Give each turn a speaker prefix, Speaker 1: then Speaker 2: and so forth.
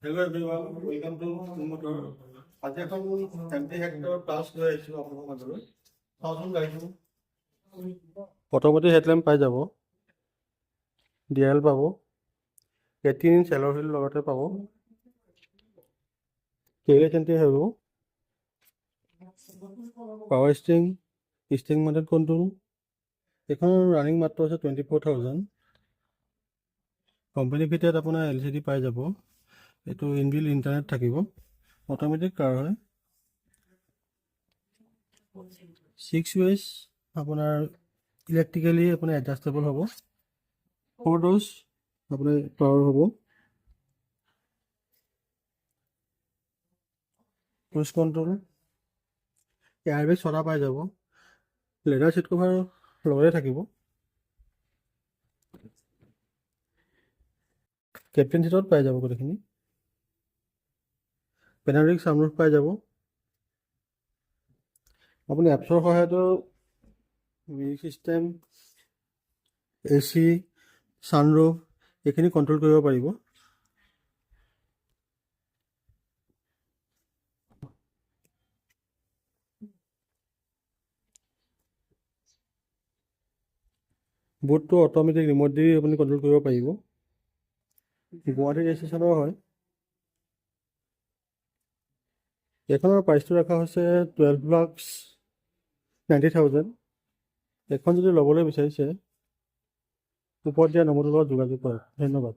Speaker 1: Hello everyone, welcome to Motor. আজি এখন MT hectare plus লৈ আহিছোঁ আপোনালোকৰ মাজলৈ। চাওঁচোন গাড়ীখন। প্ৰথমতে হেডলেম্প পাই যাব, ডিএল পাব, 18 ইঞ্চ এলৰ হুইল লগতে পাব, কেৰিয়াৰ চেণ্টাৰ হ'ব, পাৱাৰ ষ্টিং মডেল কণ্ট্ৰল। এইখন ৰানিং মাত্ৰ আছে 24,000। কোম্পানী ভিতৰত আপোনাৰ LCD পাই যাব। এইটো ইনবিল্ট ইণ্টাৰনেট থাকিব, অট'মেটিক কাৰ হয়। 6 ৱেজ আপোনাৰ ইলেক্ট্ৰিকেলি আপোনাৰ এডজাষ্টেবল হ'ব। 4 ড'ৰ্ছ আপোনাৰ পাৱাৰ হ'ব। ক্ৰুজ কণ্ট্ৰল, এয়াৰবেগ 6টা পাই যাব। লেডাৰ চিট কভাৰ লগতে থাকিব। কেপ্টেইন চিটত পাই যাব গোটেইখিনি। পেনাৰিক ছানৰুফ পাই যাব। আপুনি এপছৰ সহায়তো মিউজিক চিষ্টেম, AC, ছানৰুফ এইখিনি কণ্ট্ৰল কৰিব পাৰিব। বুটটো অট'মেটিক ৰিম'ট দি আপুনি কণ্ট্ৰল কৰিব পাৰিব। গুৱাহাটী ৰেজিষ্ট্ৰেশ্যনৰ হয়। এইখনৰ প্ৰাইচটো ৰখা হৈছে 12,90,000। এইখন যদি ল'বলৈ বিচাৰিছে ওপৰত দিয়া নম্বৰটোৰ লগত যোগাযোগ কৰক। ধন্যবাদ।